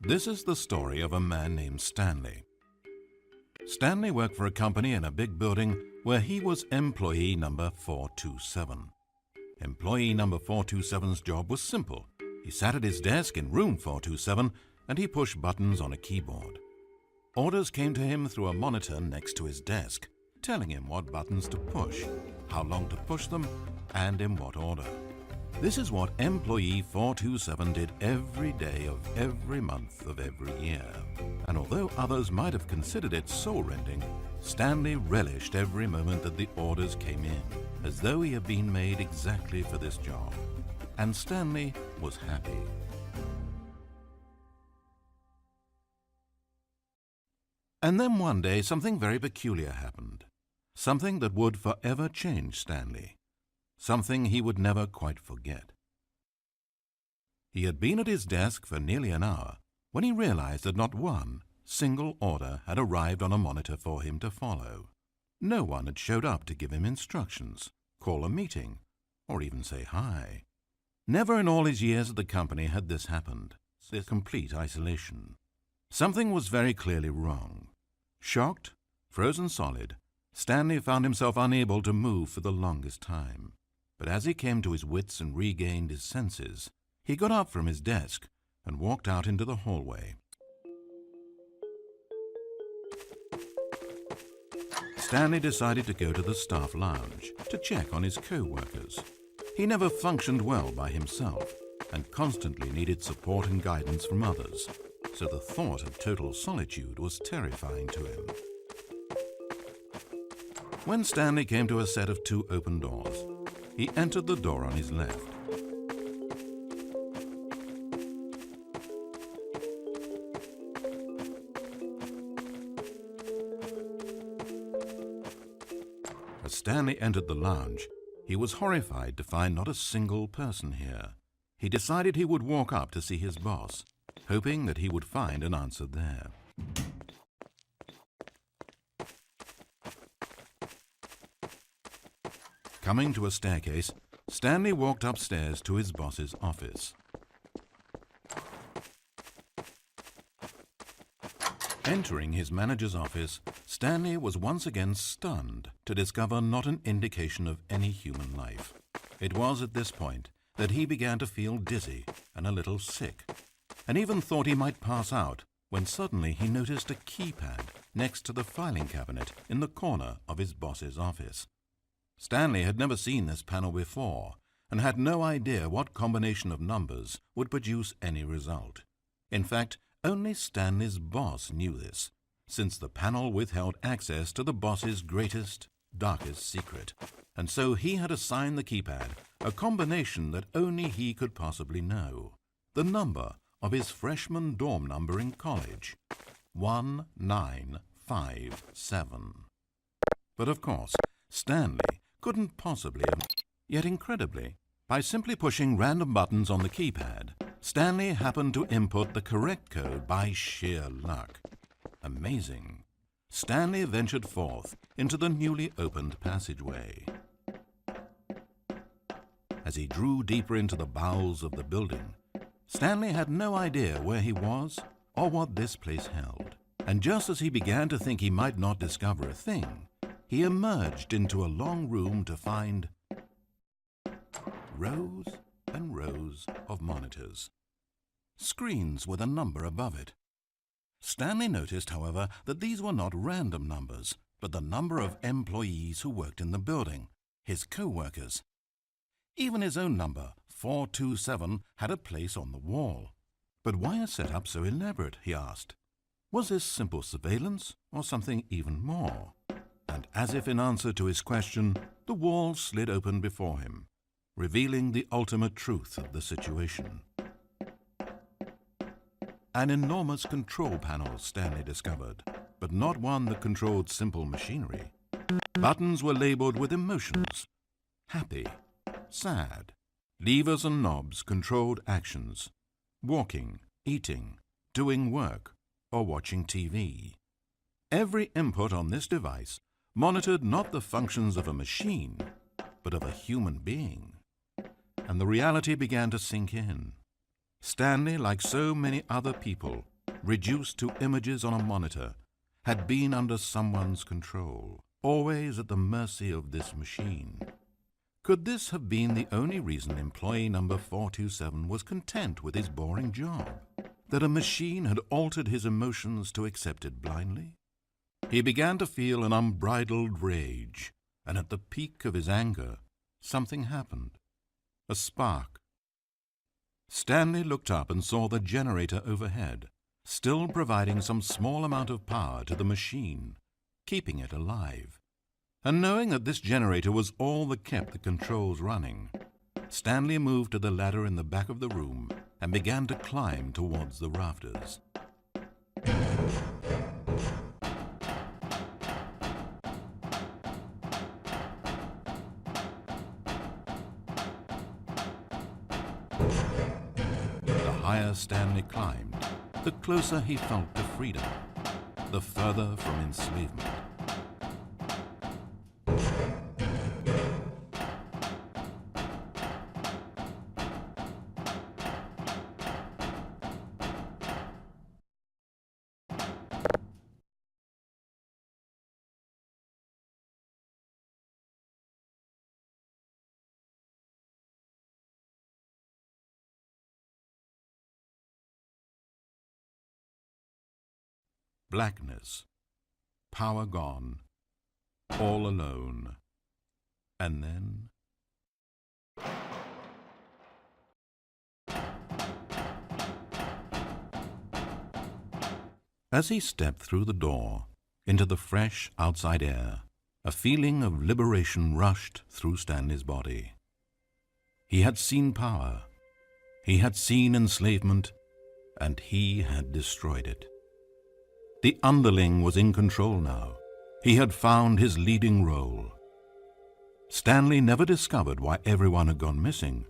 This is the story of a man named Stanley. Stanley worked for a company in a big building where he was employee number 427. Employee number 427's job was simple. He sat at his desk in room 427 and he pushed buttons on a keyboard. Orders came to him through a monitor next to his desk, telling him what buttons to push, how long to push them, and in what order. This is what employee 427 did every day of every month of every year. And although others might have considered it soul-rending, Stanley relished every moment that the orders came in, as though he had been made exactly for this job. And Stanley was happy. And then one day something very peculiar happened. Something that would forever change Stanley. Something he would never quite forget. He had been at his desk for nearly an hour when he realized that not one single order had arrived on a monitor for him to follow. No one had showed up to give him instructions, call a meeting, or even say hi. Never in all his years at the company had this happened, this complete isolation. Something was very clearly wrong. Shocked, frozen solid, Stanley found himself unable to move for the longest time. But as he came to his wits and regained his senses, he got up from his desk and walked out into the hallway. Stanley decided to go to the staff lounge to check on his co-workers. He never functioned well by himself and constantly needed support and guidance from others, so the thought of total solitude was terrifying to him. When Stanley came to a set of two open doors, he entered the door on his left. As Stanley entered the lounge, he was horrified to find not a single person here. He decided he would walk up to see his boss, hoping that he would find an answer there. Coming to a staircase, Stanley walked upstairs to his boss's office. Entering his manager's office, Stanley was once again stunned to discover not an indication of any human life. It was at this point that he began to feel dizzy and a little sick, and even thought he might pass out when suddenly he noticed a keypad next to the filing cabinet in the corner of his boss's office. Stanley had never seen this panel before and had no idea what combination of numbers would produce any result. In fact, only Stanley's boss knew this, since the panel withheld access to the boss's greatest, darkest secret, and so he had assigned the keypad a combination that only he could possibly know, the number of his freshman dorm number in college, 1957. But of course, Stanley couldn't possibly have. Yet incredibly, by simply pushing random buttons on the keypad, Stanley happened to input the correct code by sheer luck. Amazing. Stanley ventured forth into the newly opened passageway. As he drew deeper into the bowels of the building, Stanley had no idea where he was or what this place held. And just as he began to think he might not discover a thing, he emerged into a long room to find rows and rows of monitors, screens with a number above it. Stanley noticed, however, that these were not random numbers, but the number of employees who worked in the building, his co-workers. Even his own number, 427, had a place on the wall. But why a setup so elaborate, he asked. Was this simple surveillance or something even more? And as if in answer to his question, the wall slid open before him, revealing the ultimate truth of the situation. An enormous control panel, Stanley discovered, but not one that controlled simple machinery. Buttons were labeled with emotions: happy, sad. Levers and knobs controlled actions: walking, eating, doing work, or watching TV. Every input on this device monitored not the functions of a machine, but of a human being. And the reality began to sink in. Stanley, like so many other people, reduced to images on a monitor, had been under someone's control, always at the mercy of this machine. Could this have been the only reason employee number 427 was content with his boring job? That a machine had altered his emotions to accept it blindly? He began to feel an unbridled rage, and at the peak of his anger, something happened. A spark. Stanley looked up and saw the generator overhead, still providing some small amount of power to the machine, keeping it alive. And knowing that this generator was all that kept the controls running, Stanley moved to the ladder in the back of the room and began to climb towards the rafters. The higher Stanley climbed, the closer he felt to freedom, the further from enslavement. Blackness, power gone, all alone, and then... As he stepped through the door into the fresh outside air, a feeling of liberation rushed through Stanley's body. He had seen power, he had seen enslavement, and he had destroyed it. The underling was in control now. He had found his leading role. Stanley never discovered why everyone had gone missing,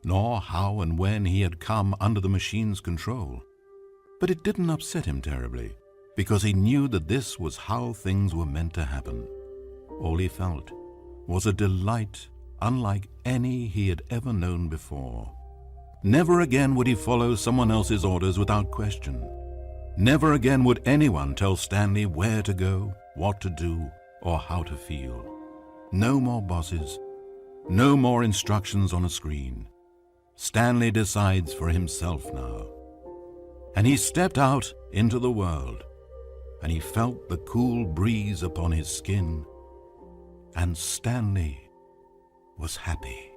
nor how and when he had come under the machine's control. But it didn't upset him terribly, because he knew that this was how things were meant to happen. All he felt was a delight unlike any he had ever known before. Never again would he follow someone else's orders without question. Never again would anyone tell Stanley where to go, what to do, or how to feel. No more bosses, no more instructions on a screen. Stanley decides for himself now. And he stepped out into the world, and he felt the cool breeze upon his skin, and Stanley was happy.